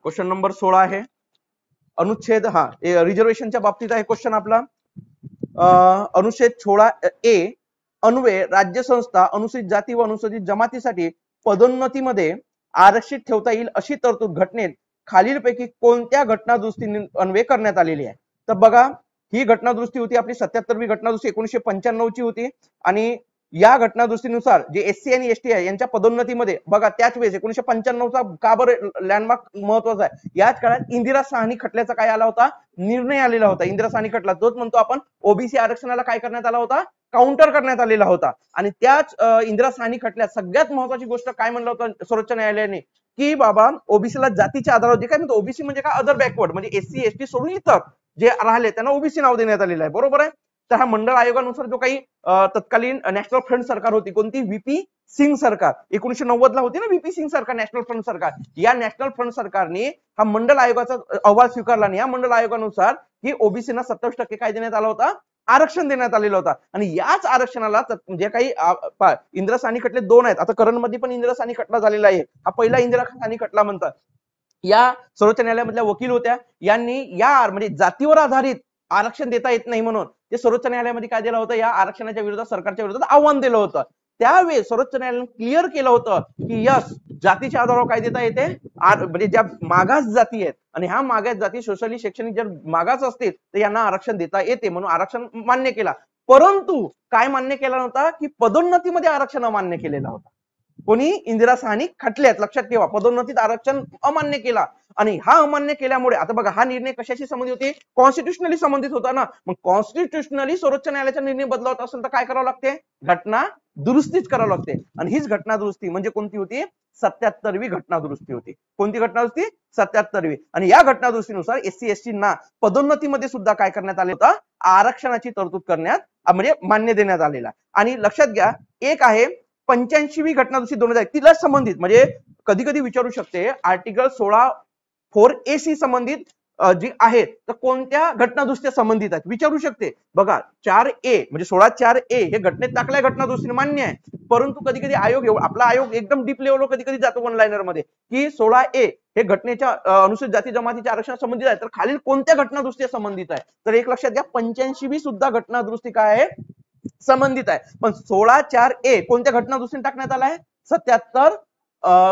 Question number 16 आहे अनुच्छेद रिझर्वेशनच्या बाबतीत आहे क्वेश्चन आपला। अनुच्छेद 16A अन्वये राज्य संस्था अनुसूचित जाती व अनुसूचित जमातीसाठी पदोन्नतीमध्ये आरक्षित ठेवता येईल अशी तरतूद घटनेत खालीलपैकी कोणत्या घटना दुरुस्ती अन्वये करण्यात आलेली आहे? तर बघा ही घटना दुरुस्ती होती आपली 77वी घटना दुरुस्ती 1995 ची होती आणि या घटना दुरुस्तीनुसार जे एससी आणि एसटी आहे यांच्या पदोन्नतीमध्ये बघा त्याच वेळेस 1995 चा का बरं लँडमार्क महत्वाचा आहे, याच काळात इंदिरा साहनी खटल्याचा काय आला होता, निर्णय आलेला होता। इंदिरा साहनी खटला तोच म्हणतो आपण ओबीसी आरक्षणाला काय करण्यात आला होता, काउंटर करण्यात आलेला होता। आणि त्याच इंदिरा साहनी खटल्यात सगळ्यात महत्वाची गोष्ट काय म्हणलं होतं सर्वोच्च न्यायालयाने की बाबा ओबीसीला जातीच्या आधारावर जे काय म्हणतो ओबीसी म्हणजे काय अदर बॅकवर्ड म्हणजे एससी एसटी सोडून इतर जे राहिले त्यांना ओबीसी नाव देण्यात आलेलं आहे, बरोबर आहे। तर हा मंडळ आयोगानुसार जो काही तत्कालीन नॅशनल फ्रंट सरकार होती कोणती व्हीपी सिंग सरकार 1990 ला होती ना व्हीपी सिंग सरकार नॅशनल फ्रंट सरकार, या नॅशनल फ्रंट सरकारने हा मंडळ आयोगाचा अहवाल स्वीकारला आणि या मंडळ आयोगानुसार ही ओबीसीना 27% काय देण्यात आला होता, आरक्षण देण्यात आलेलं होता। आणि याच आरक्षणाला जे काही इंदिरा साहनी खटले दोन आहेत, आता करण मध्ये पण इंदिरा साहनी खटला झालेला आहे, हा पहिला इंदिरा साहनी खटला म्हणतात। या सर्वोच्च न्यायालयामधल्या वकील होत्या, यांनी या म्हणजे जातीवर आधारित आरक्षण देता येत नाही म्हणून ते सर्वोच्च न्यायालयामध्ये काय दिलं होतं, या आरक्षणाच्या विरोधात सरकारच्या विरोधात आव्हान दिलं होतं। त्यावेळेस सर्वोच्च न्यायालयाने क्लिअर केलं होतं की यस जातीच्या आधारावर काय देता येते, म्हणजे ज्या मागास जाती आहेत आणि ह्या मागास जाती सोशली शैक्षणिक जर मागास असतील तर यांना आरक्षण देता येते म्हणून आरक्षण मान्य केला। परंतु काय मान्य केला नव्हता की पदोन्नतीमध्ये आरक्षण अमान्य केलेला होता। कोणी इंदिरा साहनी खटल्यात, लक्षात ठेवा पदोन्नतीत आरक्षण अमान्य केला आणि हा अमान्य केल्यामुळे आता बघा हा निर्णय कशाशी संबंधित होती, कॉन्स्टिट्यूशनली संबंधित होता ना, मग कॉन्स्टिट्यूशनली सर्वोच्च न्यायालयाचा निर्णय बदलवत असेल तर काय करावं लागते, घटना दुरुस्तीच करावं लागते। आणि हीच घटना दुरुस्ती म्हणजे कोणती होती, 77वी घटना दुरुस्ती होती। कोणती घटना दुरुस्ती, 77वी। आणि या घटना दुरुस्तीनुसार एससी एसटी ना पदोन्नतीमध्ये सुद्धा काय करण्यात आले होतं, आरक्षणाची तरतूद करण्यात म्हणजे मान्य देण्यात आलेला। आणि लक्षात घ्या एक आहे 85वी घटना दुरुस्ती 2001 तिला संबंधित म्हणजे कधी कधी विचारू शकते आर्टिकल 16(4)A शी संबंधित जी आहेत तर कोणत्या घटना दुरुस्त्या संबंधित आहेत विचारू शकते। बघा 4A म्हणजे 16(4)A हे घटनेत टाकलाय घटना दुरुस्ती मान्य आहे, परंतु कधी कधी आयोग आपला आयोग एकदम डीप लेवलवर कधी कधी जातो वन लाइनर मध्ये की 16A हे घटनेच्या अनुसूचित जाती जमातीच्या आरक्षणा संबंधित आहे, तर खालील कोणत्या घटना दुरुस्त्या संबंधित आहे, तर एक लक्षात घ्या 85वी सुद्धा घटना दुरुस्ती काय आहे, संबंधित आहे। पण 16(4)A कोणत्या घटना दुरुस्तीने टाकण्यात आलाय, 77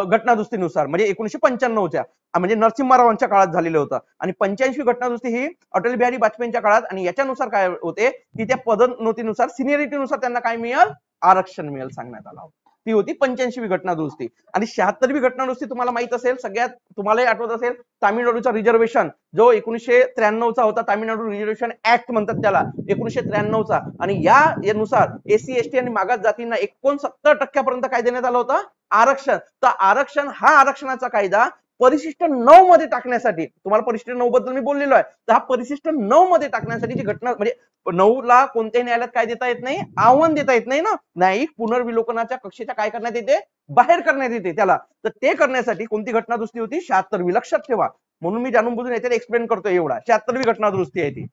घटना दुरुस्तीनुसार म्हणजे 1995च्या म्हणजे नरसिंहरावांच्या काळात झालेलं होतं। आणि 85वी घटना दुरुस्ती ही अटल बिहारी वाजपेयींच्या काळात आणि याच्यानुसार काय होते की त्या पदोन्नतीनुसार सिनियरिटीनुसार त्यांना काय मिळेल, आरक्षण मिळेल सांगण्यात आलं होतं। ती होती 85वी घटना दुरुस्ती। आणि 76वी घटना दुरुस्ती तुम्हाला माहित असेल, सगळ्यात तुम्हालाही आठवत असेल तामिळनाडूचा रिझर्वेशन जो 1993चा होता, तामिळनाडू रिझर्वेशन ऍक्ट म्हणतात त्याला 1993चा। आणि यानुसार एससी एसटी आणि मागास जातींना 69% काय देण्यात आलं होतं, आरक्षण। तर आरक्षण हा आरक्षणाचा कायदा परिशिष्ट 9 मध्ये टाकण्यासाठी, तुम्हाला परिशिष्ट 9 बद्दल मी बोललेलो आहे, तर हा परिशिष्ट 9 मध्ये टाकण्यासाठी जी घटना म्हणजे 9 ला कोणत्याही न्यायालयात काय देता येत नाही, आव्हान देता येत नाही ना, न्यायिक पुनर्विलोकनाच्या कक्षेच्या काय करण्यात येते, बाहेर करण्यात येते त्याला। तर ते करण्यासाठी कोणती घटना दुरुस्ती होती, 76वी। लक्षात ठेवा म्हणून मी जाणून बुजून याच्यात एक्सप्लेन करतोय एवढा, 76वी घटना दुरुस्ती आहे ती,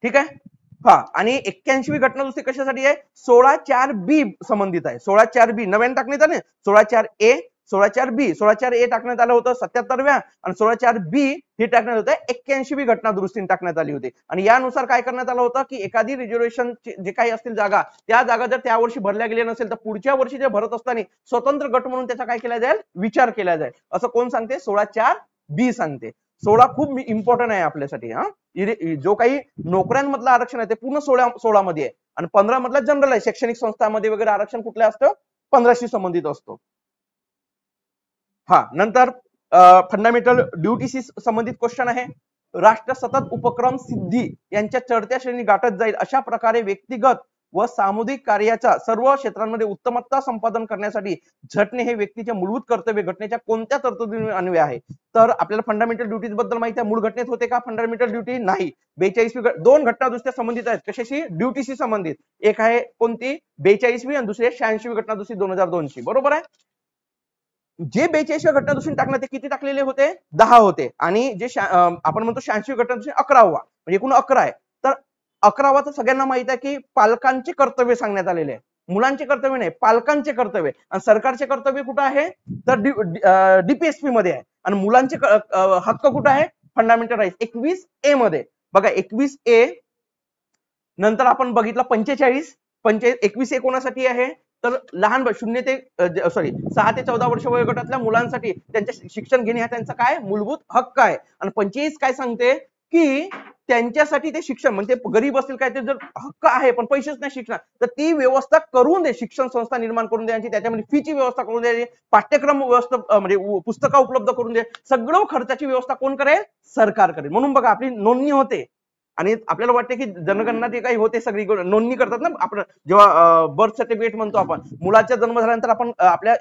ठीक आहे। हा आणि 81वी घटना दुरुस्ती कशासाठी आहे, 16(4)B संबंधित आहे। 16(4)B नव्याने टाकण्यात आले, 16(4)A 16(4)B 16(4)A टाकण्यात आलं होतं 77व्या आणि 16(4)B हे टाकण्यात होतं 81वी घटना दुरुस्तीने टाकण्यात आली होती। आणि यानुसार काय करण्यात आलं होतं की एखादी रिझर्वेशन जे काही असतील जागा, त्या जागा जर त्या वर्षी भरल्या गेल्या नसेल तर पुढच्या वर्षी जे भरत असताना स्वतंत्र गट म्हणून त्याचा काय केला जाईल, विचार केला जाईल, असं कोण सांगते, 16(4)B सांगते। 16 खूप इम्पॉर्टंट आहे आपल्यासाठी। हा जो काही नोकऱ्यांमधलं आरक्षण आहे ते पूर्ण 16 मध्ये आहे आणि 15 मधला जनरल आहे, शैक्षणिक संस्थांमध्ये वगैरे आरक्षण कुठलं असतं, 15शी संबंधित असतो। हा नंतर फंडामेंटल ड्युटीशी संबंधित क्वेश्चन आहे, राष्ट्र सतत उपक्रम सिद्धी यांच्या चढत्या श्रेणी गाठत जाईल अशा प्रकारे व्यक्तिगत व सामुदायिक कार्याच्या सर्व क्षेत्रांमध्ये उत्तमता संपादन करण्यासाठी झटणे हे व्यक्तीचे मूलभूत कर्तव्य घटनेच्या कोणत्या तरतुदीने अन्वय आहे, तर आपल्याला फंडामेंटल ड्युटीज बद्दल माहिती आहे, मूळ घटनेत होते का फंडामेंटल ड्युटी, नाही। 42वी दोन घटना दुरुस्त्या संबंधित आहेत, कशाशी, ड्युटीशी संबंधित, एक आहे कोणती 42वी आणि दुसरी 86वी घटना दुरुस्ती 2002 ची, बरोबर आहे। जे 42व्या घटना दुरुस्ती टाकण्यात किती टाकलेले होते, 10 होते आणि जे आपण म्हणतो 86वी घटना दुरुस्ती 11वा म्हणजे एकूण 11 आहे। तर 11वा तर सगळ्यांना माहित आहे की पालकांचे कर्तव्य सांगण्यात आलेले आहे, मुलांचे कर्तव्य नाही, पालकांचे कर्तव्य. आणि सरकारचे कर्तव्य कुठं आहे तर डीपीएसपी मध्ये आहे. आणि मुलांचे हक्क कुठं आहे फंडामेंटल राईट्स 21A मध्ये. बघा 21A नंतर आपण बघितलं 45 21A कोणासाठी आहे तर लहान 0 ते 6 ते 14 वर्ष वयोगटातल्या मुलांसाठी त्यांचे शिक्षण घेणे हा त्यांचा काय मूलभूत हक्क आहे. आणि 45 काय सांगते की त्यांच्यासाठी ते शिक्षण म्हणजे गरीब असतील काय ते जर हक्क आहे पण पैसेच नाही शिक्षण तर ती व्यवस्था करून दे, शिक्षण संस्था निर्माण करून द्यायची, त्याच्यामध्ये फीची व्यवस्था करून द्यायची, पाठ्यक्रम व्यवस्था म्हणजे पुस्तकं उपलब्ध करून दे, सगळं खर्चाची व्यवस्था कोण करेल सरकार करेल. म्हणून बघा आपली नोंदणी होते आणि आपल्याला वाटते की जनगणना ते काही होते सगळी नोंदणी करतात ना आपण जेव्हा बर्थ सर्टिफिकेट म्हणतो आपण मुलाचा जन्म झाल्यानंतर आपण आपल्या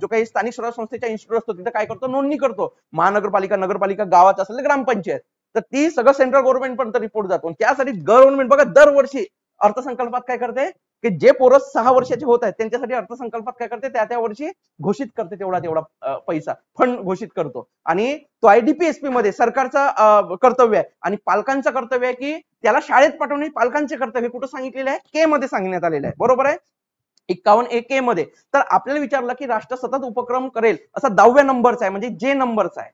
जो काही स्थानिक स्वराज्य संस्थेचा इन्स्टिट्यूट असतो तिथे काय करतो नोंदणी करतो, महानगरपालिका नगरपालिका गावात असेल ग्रामपंचायत तर ती सगळं सेंट्रल गव्हर्नमेंट पर्यंत रिपोर्ट जातो. त्यासाठी गव्हर्नमेंट बघा दरवर्षी अर्थसंकल्पात काय करते की जे पोरं 6 वर्षाचे होत आहेत त्यांच्यासाठी अर्थसंकल्पात काय करते त्या वर्षी घोषित करते तेवढा पैसा फंड घोषित करतो. आणि तो आयडीपीएसपी मध्ये सरकारचा कर्तव्य आहे आणि पालकांचं कर्तव्य आहे की त्याला शाळेत पाठवणे पालकांचे कर्तव्य कुठं सांगितलेलं आहे के मध्ये सांगण्यात आलेलं आहे. बरोबर आहे 51A मध्ये. तर आपल्याला विचारलं की राष्ट्र सतत उपक्रम करेल असा 10व्या नंबरचा आहे म्हणजे जे नंबरचा आहे.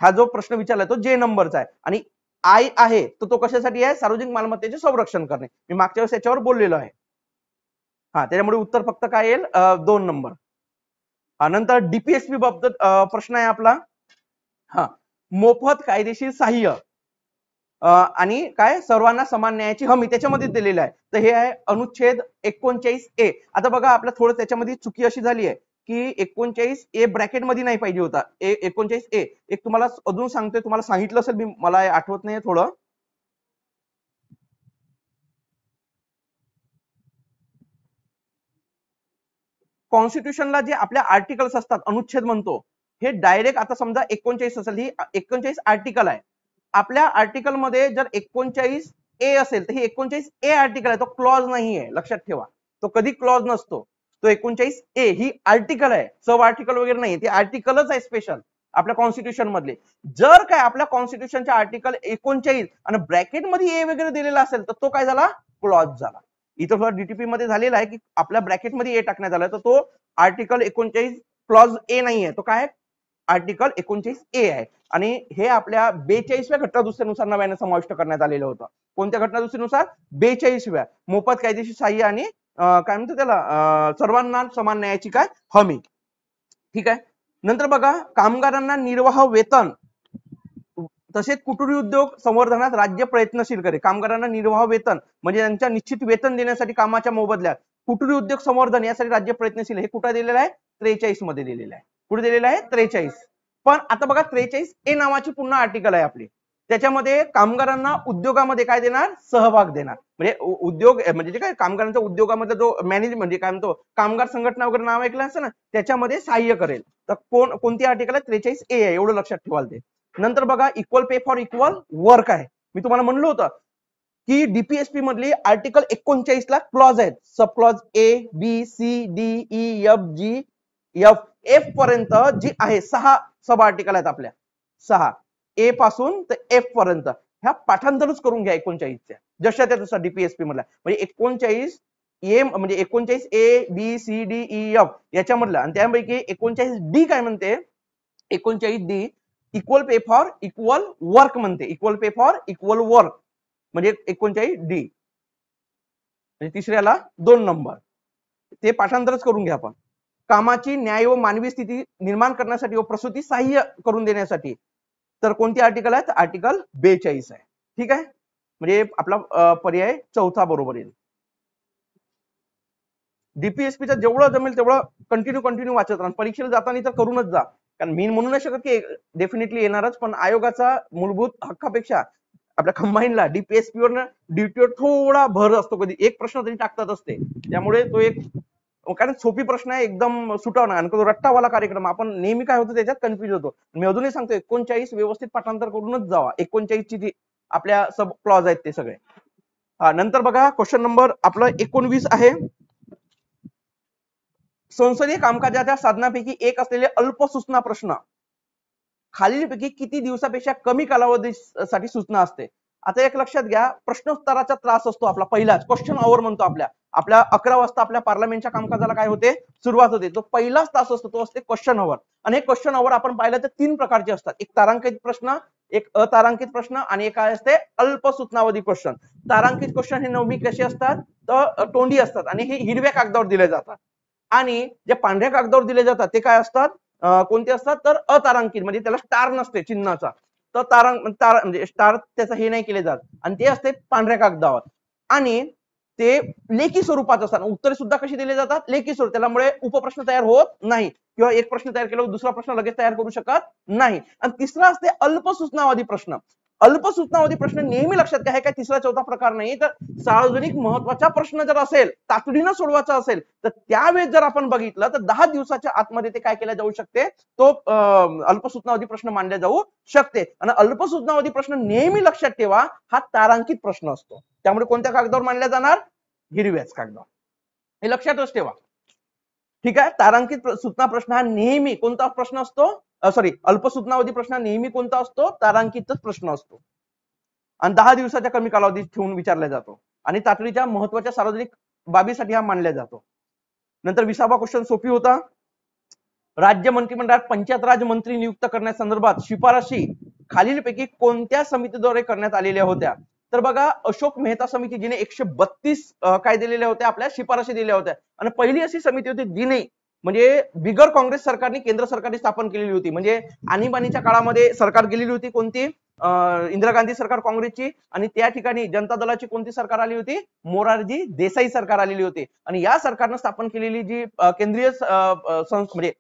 हा जो प्रश्न विचारलाय तो जे नंबरचा आहे. आणि आय आहे तो कशासाठी आहे सार्वजनिक मालमत्तेचे संरक्षण करणे. मी मागच्या वेळेस याच्यावर बोललेलो आहे. हा त्याच्यामुळे उत्तर फक्त काय येईल 2 नंबर. नंतर डीपीएसपी बाबत प्रश्न आहे आपला. हा मोफत कायदेशीर सहाय्य आणि काय सर्वांना समान न्यायाची हमी त्याच्यामध्ये दिलेलं आहे. तर हे आहे अनुच्छेद 39A. आता बघा आपल्या थोडं त्याच्यामध्ये चुकी अशी झाली आहे की 39A ब्रॅकेट मध्ये नाही पाहिजे होता 39A. एक तुम्हाला अजून सांगतोय, तुम्हाला सांगितलं असेल मी, मला आठवत नाही थोडं. कॉन्स्टिट्यूशनला जे आपल्या आर्टिकल्स असतात अनुच्छेद म्हणतो हे डायरेक्ट आता समजा 39 असेल ही 39 आर्टिकल आहे. आपल्या आर्टिकल मध्ये जर 39A असेल तर ही 39A आर्टिकल आहे, तो क्लॉज नाही आहे लक्षात ठेवा. तो कधी क्लॉज नसतो. तो 39A ही आर्टिकल आहे, सब आर्टिकल वगैरे नाही, ती आर्टिकलच आहे स्पेशल आपल्या कॉन्स्टिट्यूशन मधले. जर काय आपल्या कॉन्स्टिट्यूशनच्या आर्टिकल 39 आणि ब्रॅकेट मध्ये ए वगैरे दिलेला असेल तर तो काय झाला क्लॉज झाला. इथं थोडा डीटीपी मध्ये झालेला आहे की आपल्या ब्रॅकेट मध्ये ए टाकण्यात आलं तर तो आर्टिकल 39 क्लॉज ए नाहीये, तो काय आर्टिकल 39A आहे. आणि हे आपल्या 42व्या घटना दुसऱ्यानुसार नव्याने समाविष्ट करण्यात आलेलं होतं. कोणत्या घटना दुसऱ्यानुसार 42व्या. मोफत कायदेशीर सहाय्य आणि काय म्हणतो त्याला सर्वांना समान न्यायाची काय हमी. ठीक आहे. नंतर बघा कामगारांना निर्वाह वेतन तसेच कुटीर उद्योग संवर्धनात राज्य प्रयत्नशील करे. कामगारांना निर्वाह वेतन म्हणजे त्यांच्या निश्चित वेतन देण्यासाठी कामाच्या मोबदल्यात कुटीर उद्योग संवर्धन यासाठी राज्य प्रयत्नशील. हे कुठे दिलेलं आहे 43 मध्ये दिलेलं आहे. कुठे दिलेलं आहे 43. पण आता बघा 43A नावाची पुन्हा आर्टिकल आहे आपली, त्याच्यामध्ये कामगारांना उद्योगामध्ये काय देणार सहभाग देणार. म्हणजे उद्योग म्हणजे जे काय कामगारांच्या उद्योगामध्ये जो मॅनेज म्हणजे काय म्हणतो कामगार संघटना वगैरे नाव ऐकलं असतं ना त्याच्यामध्ये सहाय्य करेल. तर कोणती आर्टिकल आहे 43A आहे एवढं लक्षात ठेवाल ते. नंतर बघा equal pay for equal work आहे. मी तुम्हाला म्हणलं होतं की डीपीएसपी मधली आर्टिकल 39 ला क्लॉज आहेत. सब क्लॉज ABCDEFGF पर्यंत जी आहे 6 सब आर्टिकल आहेत आपल्या 6 ए पासून तर F पर्यंत. ह्या पाठांतरच करून घ्या 39च्या जशा त्यानुसार डीपीएसपी मधला म्हणजे 39 ए म्हणजे 39 ABCDEF याच्यामधला. आणि त्यापैकी 39D काय म्हणते 39D equal pay for equal work म्हणते. Equal pay for equal work म्हणजे 39D. म्हणजे तिसऱ्याला 2 नंबर. ते पाठांतरच करून घ्या आपण. कामाची न्याय व मानवी स्थिती निर्माण करण्यासाठी व प्रसूती सहाय्य करून देण्यासाठी तर कोणती आर्टिकल आहे आर्टिकल 42 आहे. ठीक आहे. म्हणजे आपला पर्याय चौथा बरोबर येईल. डीपीएसपीचा जेवढं जमेल तेवढं कंटिन्यू वाचत राहा. परीक्षेला जाताना तर करूनच जा, कारण मी म्हणू नाही शकत की डेफिनेटली येणारच, पण आयोगाचा मूलभूत हक्कापेक्षा आपल्या कंबाईनला डीपीएसपी वर ड्युटीवर थोडा भर असतो. कधी एक प्रश्न तरी टाकतात असते, त्यामुळे तो एक कारण सोपी प्रश्न आहे एकदम सुटावणार आणि तो रट्टावाला कार्यक्रम आपण नेहमी काय होतं त्याच्यात कन्फ्युज होतो. मी अजूनही सांगतो 39 व्यवस्थित पाठांतर करूनच जावा. 39 ची जी आपल्या सब क्लॉज आहेत ते सगळे. नंतर बघा क्वेश्चन नंबर आपलं 19 आहे. संसदीय कामकाजाच्या साधनापैकी एक असलेले अल्प सूचना प्रश्न खालीलपैकी किती दिवसापेक्षा कमी कालावधीसाठी सूचना असते. आता एक लक्षात घ्या, प्रश्नोत्तराचा त्रास असतो आपला पहिलाच, क्वेश्चन आवर म्हणतो आपल्या आपल्या 11 वाजता आपल्या पार्लमेंटच्या कामकाजाला काय होते, सुरुवात होते. तो पहिलाच तास असतो, तो असते क्वेश्चन आवर. आणि हे क्वेश्चन आवर आपण पाहिलं तर 3 प्रकारचे असतात, एक तारांकित प्रश्न, एक अतारांकित प्रश्न आणि एक काय असते अल्प सूचनावधी क्वेश्चन. तारांकित क्वेश्चन हे नेहमी कसे असतात, तर तोंडी असतात आणि हे हिरव्या कागदावर दिले जातात. आणि जे पांढऱ्या कागदावर दिले जातात ते काय असतात, कोणते असतात, तर अतारांकित, म्हणजे त्याला स्टार नसते चिन्हाचा. तर तारा म्हणजे स्टार त्याचा हे नाही केले जात आणि ते असते पांढऱ्या कागदावर. आणि ते लेखी स्वरूपात असतात, उत्तरे सुद्धा कशी दिली जातात, लेखी स्वरूप. त्यामुळे उपप्रश्न तयार होत नाही किंवा एक प्रश्न तयार केला दुसरा प्रश्न लगेच तयार करू शकत नाही. आणि तिसरा असते अल्प सूचनावधी प्रश्न. अल्प सूचनावधी प्रश्न नेहमी लक्षात घ्या, हे काय तिसरा चौथा प्रकार नाही, तर सार्वजनिक महत्वाचा प्रश्न जर असेल, तातडीनं सोडवायचा असेल, तर त्यावेळेस जर आपण बघितलं तर 10 दिवसाच्या आतमध्ये ते काय केलं जाऊ शकते, तो अल्प सूचनावधी प्रश्न मांडले जाऊ शकते. आणि अल्प सूचनावधी प्रश्न नेहमी लक्षात ठेवा, हा तारांकित प्रश्न असतो. त्यामुळे कोणत्या कागदावर मांडला जाणार, हिरव्याच कागदावर. हे लक्षातच ठेवा. ठीक आहे, तारांकित सूचना प्रश्न हा नेहमी कोणता प्रश्न असतो, सॉरी अल्प सूचनावधी प्रश्न नेहमी कोणता असतो, तारांकितच प्रश्न असतो. आणि 10 दिवसाच्या कमी कालावधीत ठेवून विचारला जातो आणि तातडीच्या महत्वाच्या सार्वजनिक बाबीसाठी हा मानला जातो. नंतर 20वा क्वेश्चन सोपी होता. राज्य मंत्रिमंडळात पंचायत राज मंत्री नियुक्त करण्यासंदर्भात शिफारशी खालीलपैकी कोणत्या समितीद्वारे करण्यात आलेल्या होत्या. तर बघा, अशोक मेहता समिती जिने 132 काय दिलेल्या होत्या, आपल्या शिफारशी दिल्या होत्या. आणि पहिली अशी समिती होती जिने म्हणजे बिगर काँग्रेस सरकारने केंद्र सरकारने स्थापन केलेली होती. म्हणजे आणीबाणीच्या काळामध्ये सरकार गेलेली होती कोणती, इंदिरा गांधी सरकार काँग्रेसची, आणि त्या ठिकाणी जनता दलाची कोणती सरकार आली होती, मोरारजी देसाई सरकार आलेली होती. आणि या सरकारनं स्थापन केलेली जी केंद्रीय म्हणजे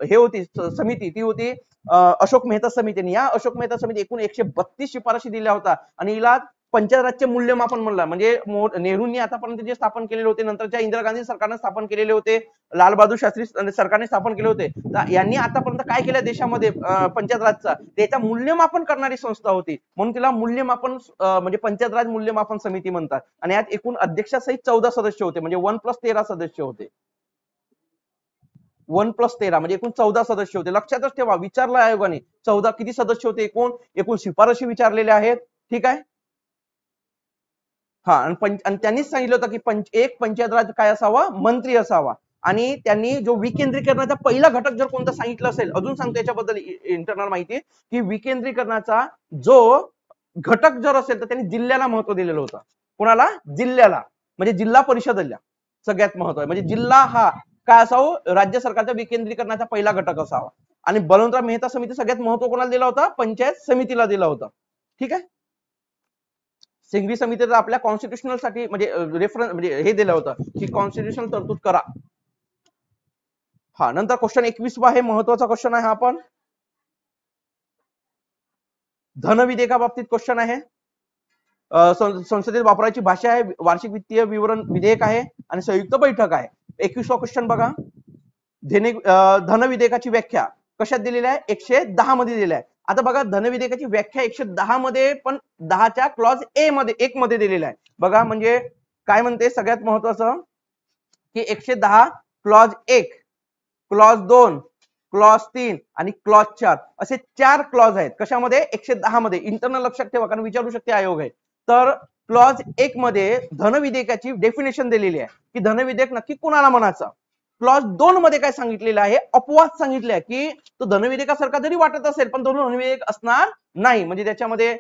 हे होती समिती, ती होती अशोक मेहता समितीने. या अशोक मेहता समिती एकूण 132 शिफारशी दिल्या होत्या आणि हिला पंचायत राजचे मूल्यमापन म्हणलं. म्हणजे नेहरूंनी आतापर्यंत जे स्थापन केलेले होते, नंतरच्या इंदिरा गांधी सरकारने स्थापन केलेले होते, लाल बहादूर शास्त्री सरकारने स्थापन केले होते, तर यांनी आतापर्यंत काय केलं देशामध्ये पंचायत राजचा, त्याचा मूल्यमापन करणारी संस्था होती, म्हणून तिला मूल्यमापन म्हणजे पंचायत राज मूल्यमापन समिती म्हणतात. आणि यात एकूण अध्यक्षासहित 14 सदस्य होते, म्हणजे 1+13 सदस्य होते. 1+13 म्हणजे एकूण 14 सदस्य होते. लक्षातच ठेवा, विचारलं आयोगाने 14 किती सदस्य होते, एकूण शिफारशी विचारलेल्या आहेत. ठीक आहे. हा, आणि त्यांनीच सांगितलं होतं की एक पंचायत राज काय असावा, मंत्री असावा. आणि त्यांनी जो विकेंद्रीकरणाचा पहिला घटक जर कोणता सांगितलं असेल, अजून सांगतो याच्याबद्दल इंटरनल माहिती, की विकेंद्रीकरणाचा जो घटक जर असेल तर त्यांनी जिल्ह्याला महत्व दिलेलं होतं. कोणाला, जिल्ह्याला, म्हणजे जिल्हा परिषदेला सगळ्यात महत्व आहे. म्हणजे जिल्हा हा काय असावं, राज्य सरकारच्या विकेंद्रीकरणाचा पहिला घटक असावा. आणि बलवंतराव मेहता समिती सगळ्यात महत्व कोणाला दिला होता, पंचायत समितीला दिला होता. ठीक आहे. सिंघवी समितीला आपल्या कॉन्स्टिट्युशनल साठी म्हणजे रेफरन्स म्हणजे हे दिलं होतं की कॉन्स्टिट्युशनल तरतूद करा. हा, नंतर क्वेश्चन 21वा हे महत्वाचा क्वेश्चन आहे. हा पण धन विधेयकाबाबतीत क्वेश्चन आहे. संसदेत वापरायची भाषा आहे, वार्षिक वित्तीय विवरण विधेयक आहे आणि संयुक्त बैठक आहे. 21वा क्वेश्चन बघा, धन विधेयकाची व्याख्या कशात दिलेली आहे, 110 मध्ये दिलेली आहे. आता बघा, धन विधेयकाची व्याख्या 110 मध्ये पण 10च्या क्लॉज ए मध्ये 1 मध्ये दिलेला आहे. बघा म्हणजे काय म्हणते, सगळ्यात महत्वाचं की 110 क्लॉज 1, क्लॉज 2, क्लॉज 3 आणि क्लॉज 4 असे 4 क्लॉज आहेत. कशामध्ये, 110 मध्ये. इंटरनल लक्षात ठेवा, कारण विचारू शकते आयोग आहे. तर क्लॉज 1 मध्ये धन विधेयकाची डेफिनेशन दिलेली आहे की धन विधेयक नक्की कुणाला म्हणायचं. क्लॉज 2 मध्ये काय सांगितलेलं आहे, अपवाद सांगितले आहे की तो धनविधेयकासारखा जरी वाटत असेल पण तो धनविधेयक असणार नाही. म्हणजे त्याच्यामध्ये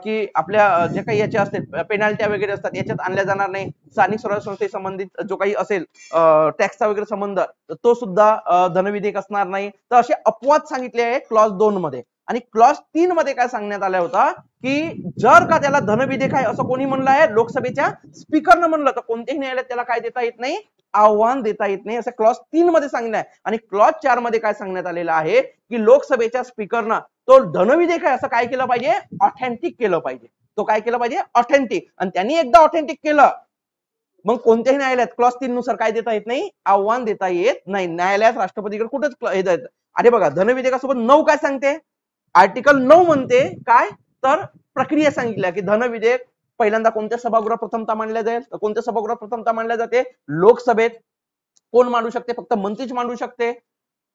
की आपल्या जे काही याचे असते पेनल्ट्या वगैरे असतात याच्यात आणल्या जाणार नाही. स्थानिक स्वराज्य संस्थे संबंधित जो काही असेल टॅक्सचा वगैरे संबंध, तो सुद्धा धनविधेयक असणार नाही. तर असे अपवाद सांगितले आहे क्लॉज 2 मध्ये. आणि क्लॉज 3 मध्ये काय सांगण्यात आलं होतं की जर का त्याला धनविधेयक आहे असं कोणी म्हणलं आहे, लोकसभेच्या स्पीकरनं म्हणलं, तर कोणत्याही न्यायालयात त्याला काय देता येत नाही, आव्हान देता येत नाही, असं क्लॉज 3 मध्ये सांगण्यात आहे. आणि क्लॉज 4 मध्ये काय सांगण्यात आलेलं आहे की लोकसभेच्या स्पीकरनं तो धनविधेयक आहे असं काय केलं पाहिजे, ऑथेंटिक केलं पाहिजे. तो काय केलं पाहिजे, ऑथेंटिक. आणि त्यांनी एकदा ऑथेंटिक केलं मग कोणत्याही न्यायालयात क्लॉज 3 नुसार काय देता येत नाही, आव्हान देता येत नाही. न्यायालयात राष्ट्रपतीकडे कुठेच हे देत. अरे बघा, धनविधेयकासोबत 9 काय सांगते, आर्टिकल 9 म्हणते काय, तर प्रक्रिया सांगितल्या की धनविधेयक पहिल्यांदा कोणत्या सभागृहात प्रथमतः मांडल्या जाईल, तर कोणत्या सभागृहात प्रथमतः मांडल्या जाते, लोकसभेत. कोण मांडू शकते, फक्त मंत्रीच मांडू शकते.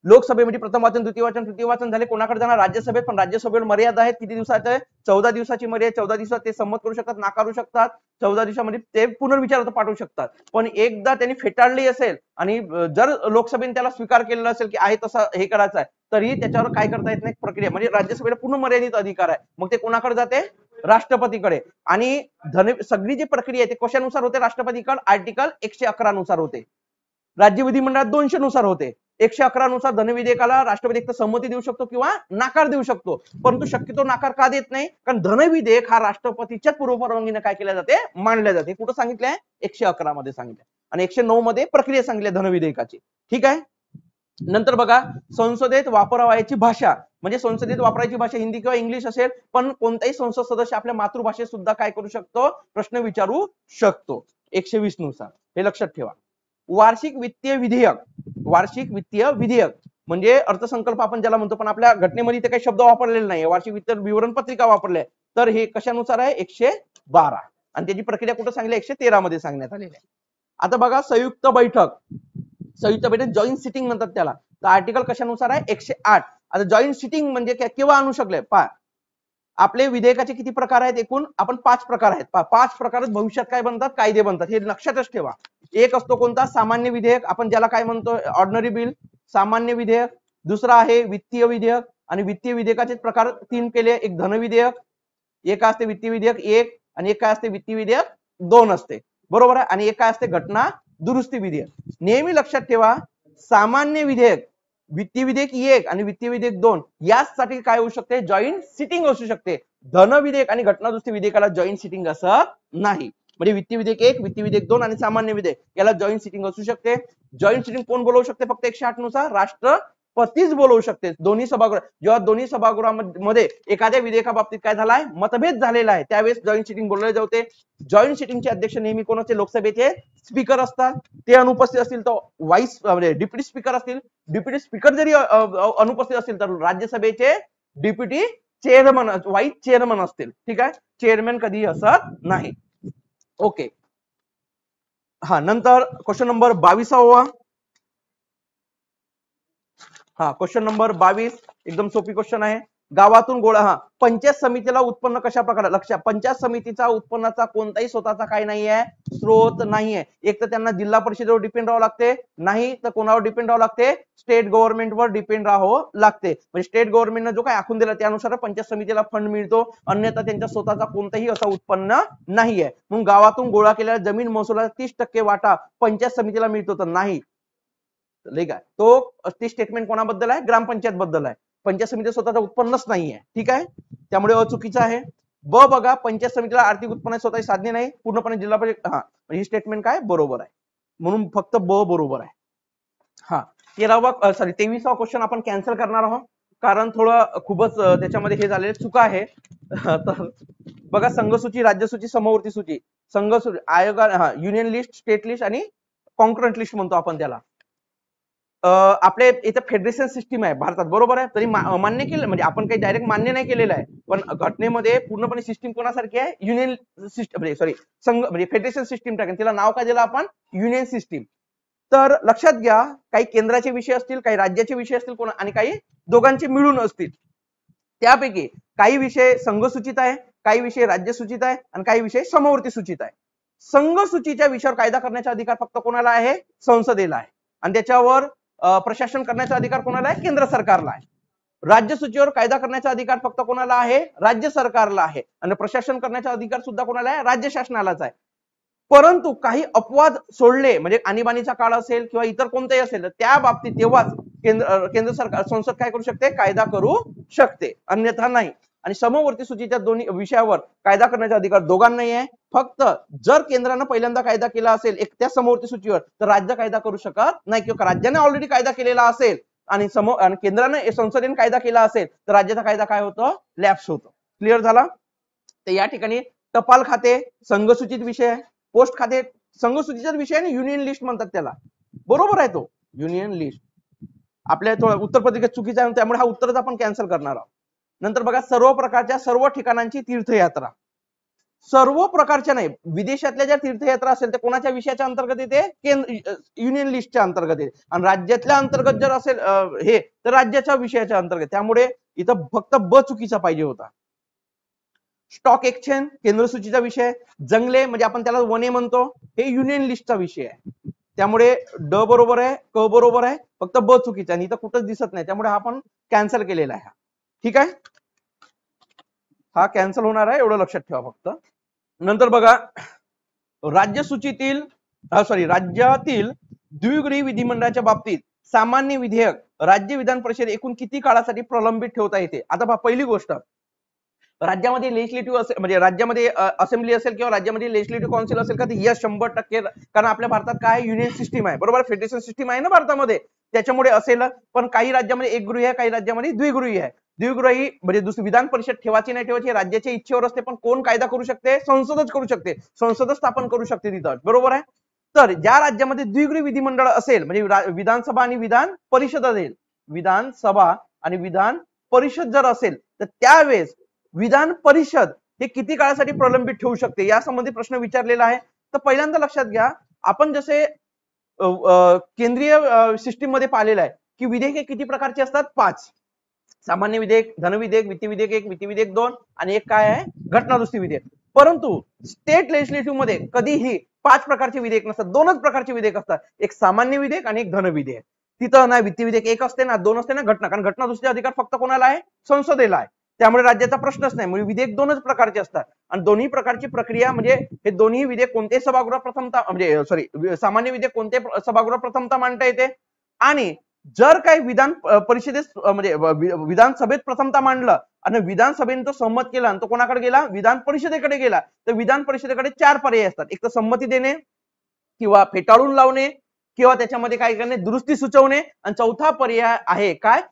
लोकसभेमध्ये प्रथम वाचन, द्वितीय वाचन, तृतीय वाचन झाले, कोणाकडे जाणार? राज्यसभेत. पण राज्यसभेवर मर्यादा आहेत, किती दिवसाचे? 14 दिवसाची मर्यादा. 14 दिवसात ते संमत करू शकतात, नाकारू शकतात. 14 दिवसामध्ये ते पुनर्विचारार्थ पाठवू शकतात. पण एकदा त्यांनी फेटाळली असेल आणि जर लोकसभेने त्याला स्वीकार केलेला असेल की आहे तसं हे करायचं आहे, तरी त्याच्यावर काय करता येत नाही, प्रक्रिया. म्हणजे राज्यसभेला पूर्ण मर्यादित अधिकार आहे. मग ते कोणाकडे जाते? राष्ट्रपतीकडे. आणि सगळी जी प्रक्रिया आहे ते कशानुसार होते? राष्ट्रपतीकडे आर्टिकल 111 नुसार होते. राज्य विधिमंडळात 200 नुसार होते. 111 नुसार धनविधेयकाला राष्ट्रपती एक तर संमती देऊ शकतो किंवा नाकार देऊ शकतो. परंतु शक्यतो नाकार का देत नाही? कारण धनविधेयक हा राष्ट्रपतीच्या पूर्वपरवानगीने काय केल्या जाते? मांडल्या जाते. कुठं सांगितलंय? 111 मध्ये सांगितलंय. आणि 109 मध्ये प्रक्रिया सांगितली धनविधेयकाची. ठीक आहे. नंतर बघा, संसदेत वापरावयाची भाषा. म्हणजे संसदेत वापरायची भाषा हिंदी किंवा इंग्लिश असेल, पण कोणताही संसद सदस्य आपल्या मातृभाषेत सुद्धा काय करू शकतो? प्रश्न विचारू शकतो. 120 नुसार. हे लक्षात ठेवा. वार्षिक वित्तीय विधेयक. वार्षिक वित्तीय विधेयक म्हणजे अर्थसंकल्प आपण ज्याला म्हणतो, पण आपल्या घटनेमध्ये ते काही शब्द वापरलेले नाही. वार्षिक वित्त विवरण पत्रिका वापरले. तर हे कशानुसार आहे? 112. आणि त्याची प्रक्रिया कुठे सांगली? 113 मध्ये सांगण्यात आलेली आहे. आता बघा, संयुक्त बैठक. संयुक्त बैठक जॉईंट सिटिंग म्हणतात त्याला. तर आर्टिकल कशानुसार आहे? 108. आता जॉईंट सिटिंग म्हणजे केव्हा आणू शकले? पहा, आपले विधेयकाचे किती प्रकार आहेत? एकूण आपण 5 प्रकार आहेत. 5 प्रकारात भविष्यात काय बनतात? कायदे बनतात. हे लक्षातच ठेवा. एक असतो कोणता? सामान्य विधेयक, आपण ज्याला काय म्हणतो? Ordinary bill. सामान्य विधेयक. दुसरा आहे वित्तीय विधेयक. आणि वित्तीय विधेयकाचे प्रकार 3 केले. एक धन विधेयक, एक असते वित्तीय विधेयक 1, आणि एक काय असते? वित्तीय विधेयक 2 असते. बरोबर आहे. आणि एक काय असते? घटना दुरुस्ती विधेयक. नेहमी लक्षात ठेवा, सामान्य विधेयक, वित्तीय विधेयक 1 आणि वित्तीय विधेयक 2 यासाठी काय होऊ शकते? जॉईंट सिटिंग असू शकते. धन विधेयक आणि घटना दुरुस्ती विधेयकाला जॉईंट सिटिंग असं नाही. म्हणजे वित्तीय विधेयक 1, वित्तीय विधेयक 2 आणि सामान्य विधेयक याला जॉईंट सिटिंग असू शकते. जॉईंट सिटिंग कोण बोलवू शकते? फक्त 108 नुसार राष्ट्रपतीच बोलवू शकते. दोन्ही सभागृह, जेव्हा दोन्ही सभागृहामध्ये एखाद्या विधेयकाबाबतीत काय झालाय? मतभेद झालेला आहे, त्यावेळेस जॉईंट सिटिंग बोलवले जाते. जॉईंट सिटिंगचे अध्यक्ष नेहमी कोण असते? लोकसभेचे स्पीकर असतात. ते अनुपस्थित असतील तर व्हाईस म्हणजे डिप्युटी स्पीकर असतील. डिप्युटी स्पीकर जरी अनुपस्थित असतील तर राज्यसभेचे डिप्युटी चेअरमन, व्हाईस चेअरमन असतील. ठीक आहे. चेअरमॅन कधी असत नाही. ओके. हा, नंतर क्वेश्चन नंबर 22. हा, क्वेश्चन नंबर 22 एकदम सोपी क्वेश्चन आहे. गावातून गोळा. हा, पंचायत समितीला उत्पन्न कशा प्रकारे? लक्षात, पंचायत समितीचा उत्पन्नाचा कोणताही स्वतःचा काय नाहीये? स्रोत नाहीये. एक तर त्यांना जिल्हा परिषदेवर डिपेंड राहावं लागते, नाही तर कोणावर डिपेंड राहावं लागते? स्टेट गव्हर्नमेंटवर डिपेंड राहावं लागते. म्हणजे स्टेट गव्हर्नमेंटने जो काय आखून दिला त्यानुसार पंचायत समितीला फंड मिळतो, अन्यथा त्यांच्या स्वतःचा कोणताही असं उत्पन्न नाहीये. म्हणून गावातून गोळा केलेल्या जमीन महसुलाचा 30% वाटा पंचायत समितीला मिळतो तर नाही. ठीक आहे. तो ती स्टेटमेंट कोणाबद्दल आहे? ग्रामपंचायत बद्दल आहे. पंचायत समिती स्वतःचं उत्पन्नच नाहीये. ठीक आहे. त्यामुळे अचुकीचं आहे. ब बघा, पंचायत समितीला आर्थिक उत्पन्न स्वतःची साधने नाही, पूर्णपणे जिल्हा परिषद. हा, ही स्टेटमेंट काय? बरोबर आहे. म्हणून फक्त ब बरोबर आहे. हा, 23वा क्वेश्चन आपण कॅन्सल करणार आहोत, कारण थोडं खूपच त्याच्यामध्ये हे झालेले चुका आहे. तर बघा, संघसूची, राज्यसूची, समवर्ती सूची. संघसूची आयोगा, हा, युनियन लिस्ट, स्टेट लिस्ट आणि कॉन्करंट लिस्ट म्हणतो आपण त्याला. आपले इथे फेडरेशन सिस्टीम आहे भारतात. बरोबर आहे. तरी मान्य केलं, म्हणजे आपण काही डायरेक्ट मान्य नाही केलेलं आहे, पण घटनेमध्ये पूर्णपणे सिस्टीम कोणासारखी आहे? युनियन सिस्टीम, सॉरी, संघ म्हणजे फेडरेशन सिस्टीम टाकेल. तिला नाव काय दिलं आपण? Union system. तर लक्षात घ्या, काही केंद्राचे विषय असतील, काही राज्याचे विषय असतील, आणि काही दोघांचे मिळून असतील. त्यापैकी काही विषय संघ सूचित आहे, काही विषय राज्य सूचित आहे, आणि काही विषय समवर्ती सूचित आहे. संघ सूचीच्या विषयावर कायदा करण्याचा अधिकार फक्त कोणाला आहे? संसदेला आहे. आणि त्याच्यावर प्रशासन करण्याचा अधिकार कोणाला आहे? केंद्र सरकारला आहे. राज्य सूचीवर कायदा करण्याचा अधिकार फक्त कोणाला आहे? राज्य सरकारला आहे. आणि प्रशासन करण्याचा अधिकार सुद्धा कोणाला आहे? राज्य शासनालाच आहे. परंतु काही अपवाद सोडले, म्हणजे आणीबाणीचा काळ असेल किंवा इतर कोणतेही असेल, तर त्या बाबतीत तेव्हाच केंद्र सरकार, संसद काय करू शकते? कायदा करू शकते, अन्यथा नाही. आणि समवर्ती सूचीच्या दोन्ही विषयावर कायदा करण्याचा अधिकार दोघांनाही आहे. फक्त जर केंद्रानं पहिल्यांदा कायदा केला असेल एक त्या समवर्ती सूचीवर, तर राज्य कायदा करू शकत नाही, किंवा राज्याने ऑलरेडी कायदा केलेला असेल आणि केंद्राने, संसदेने कायदा केला असेल, तर राज्याचा कायदा काय होतो? लॅप्स होतो. क्लिअर झाला? तर या ठिकाणी टपाल खाते संघसूचित विषय आहे, पोस्ट खाते संघसूचित विषय आणि युनियन लिस्ट म्हणतात त्याला. बरोबर आहे तो युनियन लिस्ट. आपल्या थोडं उत्तर पत्रिकेत चुकीचं आहे, त्यामुळे हा उत्तरच आपण कॅन्सल करणार आहोत. नंतर बघा, सर्व प्रकारच्या सर्व ठिकाणांची तीर्थयात्रा. सर्व प्रकारच्या नाही, विदेशातल्या ज्या तीर्थयात्रा असेल ते कोणाच्या विषयाच्या अंतर्गत येते, युनियन लिस्टच्या अंतर्गत येते, आणि राज्यातल्या अंतर्गत जर असेल हे तर राज्याच्या विषयाच्या अंतर्गत. त्यामुळे इथं फक्त ब चुकीचा पाहिजे होता. स्टॉक एक्सचेंज केंद्र सूचीचा विषय, जंगले म्हणजे आपण त्याला वने म्हणतो, हे युनियन लिस्टचा विषय आहे. त्यामुळे ड बरोबर आहे, क बरोबर आहे, फक्त ब चुकीचा, आणि इथं कुठंच दिसत नाही, त्यामुळे हा आपण कॅन्सल केलेला आहे. ठीक आहे, हा कॅन्सल होणार आहे, एवढं लक्षात ठेवा फक्त. नंतर बघा, राज्यातील द्विगृही विधिमंडळाच्या बाबतीत सामान्य विधेयक राज्य विधान परिषद एकूण किती काळासाठी प्रलंबित ठेवता येते. आता पहा, पहिली गोष्ट, राज्यामध्ये लेजिस्लेटिव्ह असेल म्हणजे राज्यामध्ये असेंब्ली असेल किंवा राज्यामध्ये लेजिस्लेटिव्ह काउन्सिल असेल का, यस 100%, कारण आपल्या भारतात काय युनियन सिस्टीम आहे, बरोबर, फेडरेशन सिस्टीम आहे ना भारतामध्ये, त्याच्यामुळे असेल. पण काही राज्यामध्ये एक गृही आहे, काही राज्यामध्ये द्विगृही आहे. द्विगृही म्हणजे दुसरी विधान परिषद ठेवायची नाही ठेवायची राज्याच्या इच्छेवर असते, पण कोण कायदा करू शकते, संसदच करू शकते, संसद स्थापन करू शकते तिथं, बरोबर आहे. तर ज्या राज्यामध्ये द्विगृही विधिमंडळ असेल म्हणजे विधानसभा आणि विधान परिषद असेल, विधानसभा आणि विधान परिषद जर असेल, तर त्यावेळेस विधान परिषद हे किती काळासाठी प्रलंबित ठेवू शकते यासंबंधी प्रश्न विचारलेला आहे. तर पहिल्यांदा लक्षात घ्या, आपण जसे केंद्रीय सिस्टीम मध्ये पाहिलेलं आहे की विधेयक किती प्रकारचे असतात, 5. सामान्य विधेयक, धनविधेयक, वित्त विधेयक 1, वित्त विधेयक 2 आणि एक काय आहे, घटनादुरुस्ती विधेयक. परंतु स्टेट लेजिस्लेटिव्ह मध्ये कधीही 5 प्रकारचे विधेयक नसतात, 2च प्रकारचे विधेयक असतात, एक सामान्य विधेयक आणि एक धनविधेयक. तिथं ना वित्त विधेयक 1 असते ना 2 असते ना घटना, कारण घटनादुरुस्ती अधिकार फक्त कोणाला आहे, संसदेला आहे. त्यामुळे राज्याचा प्रश्नच नाही, म्हणजे विधेयक 2च प्रकारचे असतात. आणि दोन्ही प्रकारची प्रक्रिया म्हणजे हे दोन्ही विधेयक कोणते सभागृह प्रथमता म्हणजे सामान्य विधेयक कोणते सभागृह प्रथमता मांडता येते, आणि जर काही विधान परिषदेत म्हणजे विधानसभेत प्रथमता मांडलं आणि विधानसभेने तो संमत केला आणि तो कोणाकडे गेला, विधान परिषदेकडे गेला, तर विधान परिषदेकडे 4 पर्याय असतात. एक तर संमती देणे किंवा फेटाळून लावणे किंवा त्याच्यामध्ये काय करणे, दुरुस्ती सुचवणे, आणि चौथा पर्याय आहे काय,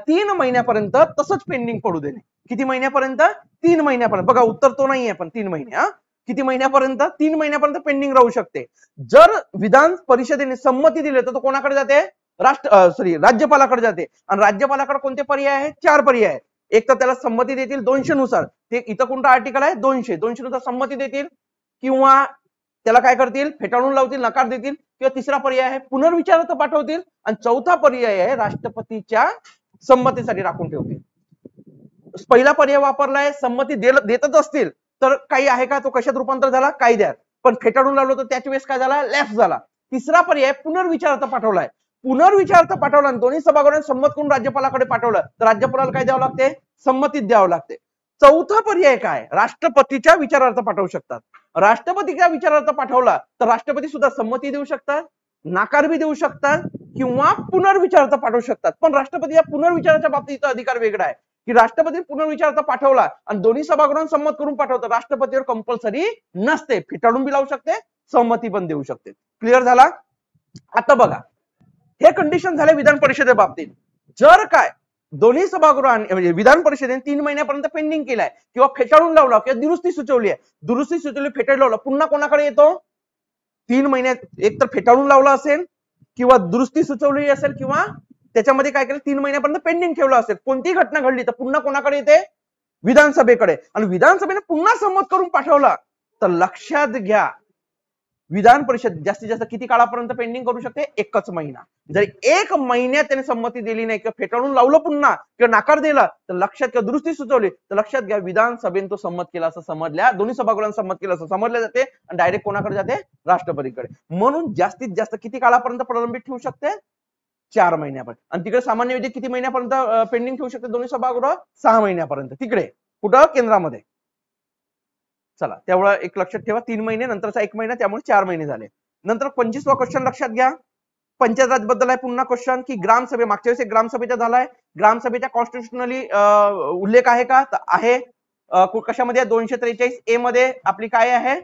3 महिन्यापर्यंत तसंच पेंडिंग पडू देणे. किती महिन्यापर्यंत, 3 महिन्यापर्यंत. बघा उत्तर तो नाहीये, पण 3 महिने. किती महिन्यापर्यंत, 3 महिन्यापर्यंत पेंडिंग राहू शकते. जर विधान परिषदेने संमती दिली तर तो कोणाकडे जाते, राज्यपालाकडे जाते. आणि राज्यपालाकडे कोणते पर्याय आहेत, 4 पर्याय. एक तर त्याला संमती देतील 200 नुसार, ते इथं कोणतं आर्टिकल आहे, 200 नुसार संमती देतील, किंवा त्याला काय करतील, फेटाळून लावतील, नकार देतील, किंवा तिसरा पर्याय आहे पुनर्विचारार्थ पाठवतील, आणि चौथा पर्याय आहे राष्ट्रपतीच्या संमतीसाठी राखून ठेवतील. पहिला पर्याय वापरलाय, संमती देतच असतील तर काही आहे का, तो कशात रूपांतर झाला, कायद्यात. पण फेटाळून लावलं तर त्याच वेळेस काय झाला, लॅप्स झाला. तिसरा पर्याय पुनर्विचारार्थ पाठवलाय, पुनर्विचारार्थ पाठवला आणि दोन्ही सभागृहांनी संमत करून राज्यपालाकडे पाठवलं तर राज्यपालाला काय द्यावं लागते, संमतीत द्यावं लागते. चौथा पर्याय काय, राष्ट्रपतीच्या विचारार्थ पाठवू शकतात. राष्ट्रपतीच्या विचारार्थ पाठवला तर राष्ट्रपती सुद्धा संमती देऊ शकतात, नाकार बी देऊ शकतात, किंवा पुनर्विचारार्थ पाठवू शकतात. पण राष्ट्रपती या पुनर्विचाराच्या बाबतीत अधिकार वेगळा आहे की राष्ट्रपती पुनर्विचारार्थ पाठवला आणि दोन्ही सभागृहांनी संमत करून पाठवतं, राष्ट्रपतीवर कंपल्सरी नसते, फिटाळून बी लावू शकते, संमती पण देऊ शकते. क्लिअर झाला. आता बघा, हे कंडिशन झाले विधान परिषदे बाबतीत. जर काय दोन्ही सभागृहांनी म्हणजे विधान परिषदेने 3 महिन्यापर्यंत पेंडिंग केलाय किंवा फेटाळून लावला किंवा दुरुस्ती सुचवली आहे, दुरुस्ती सुचवली, फेटाळून लावला, पुन्हा कोणाकडे येतो, 3 महिन्यात एक तर फेटाळून लावला असेल किंवा दुरुस्ती सुचवली असेल किंवा त्याच्यामध्ये काय केलं, 3 महिन्यापर्यंत पेंडिंग ठेवलं असेल, कोणती घटना घडली तर पुन्हा कोणाकडे येते, विधानसभेकडे. आणि विधानसभेने पुन्हा संमत करून पाठवला तर लक्षात घ्या, विधान परिषद जास्तीत जास्त किती काळापर्यंत पेंडिंग करू शकते, 1च महिना. जर 1 महिन्यात त्याने संमती दिली नाही किंवा फेटाळून लावलं पुन्हा किंवा नाकार दिला तर लक्षात घ्या, दुरुस्ती सुचवली तर लक्षात घ्या, विधानसभेने तो संमत केला असं समजल्या, दोन्ही सभागृहांनी संमत केलं असं समजल्या जाते आणि डायरेक्ट कोणाकडे जाते, राष्ट्रपतीकडे. म्हणून जास्तीत जास्त किती काळापर्यंत प्रलंबित ठेवू शकते, 4 महिन्यापर्यंत. आणि तिकडे सामान्य विधेयक किती महिन्यापर्यंत पेंडिंग ठेवू शकते दोन्ही सभागृह, 6 महिन्यापर्यंत. तिकडे कुठं, केंद्रामध्ये. चला, त्यामुळे एक लक्षात ठेवा, 3 महिने नंतरचा 1 महिना, त्यामुळे 4 महिने झाले. नंतर 25वा क्वेश्चन लक्षात घ्या, पंचायत राज बद्दल आहे पुन्हा क्वेश्चन, की ग्रामसभे, मागच्या वेळेस ग्रामसभेचा झालाय, ग्रामसभेच्या कॉन्स्टिट्युशनली उल्लेख आहे का, आहे. कशामध्ये, 243A मध्ये आपली काय आहे,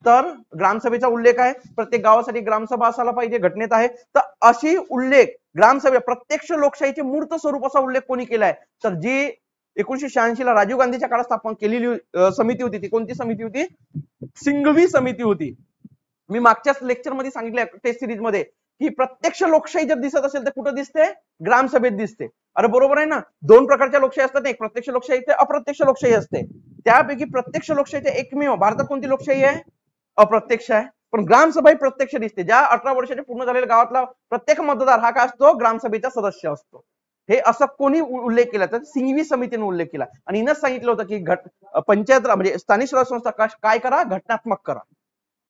तर ग्रामसभेचा उल्लेख आहे. प्रत्येक गावासाठी ग्रामसभा असायला पाहिजे, घटनेत आहे. तर अशी उल्लेख ग्रामसभा प्रत्यक्ष लोकशाहीचे मूर्त स्वरूप असा उल्लेख कोणी केलाय, तर जी 1986 ला राजीव गांधीच्या काळात स्थापन केलेली समिती होती, ती कोणती समिती होती, सिंघवी समिती होती. मी मागच्याच लेक्चर मध्ये सांगितलं टेस्ट सिरीज मध्ये की प्रत्यक्ष लोकशाही जर दिसत असेल तर कुठं दिसते, ग्रामसभेत दिसते. अरे बरोबर आहे ना, 2 प्रकारच्या लोकशाही असतात, एक प्रत्यक्ष लोकशाही असते, अप्रत्यक्ष लोकशाही असते. त्यापैकी प्रत्यक्ष लोकशाहीच्या एकमेव भारतात कोणती लोकशाही आहे? अप्रत्यक्ष आहे. पण ग्रामसभा ही प्रत्यक्ष दिसते. ज्या 18 वर्षाचे पूर्ण झालेल्या गावातला प्रत्येक मतदार हा काय असतो? ग्रामसभेचा सदस्य असतो. हे असं कोणी उल्लेख केला तर सिंघवी समितीने उल्लेख केला आणि हिनंच सांगितलं होतं की पंचायत म्हणजे स्थानिक स्वराज्य संस्था काय करा? घटनात्मक करा.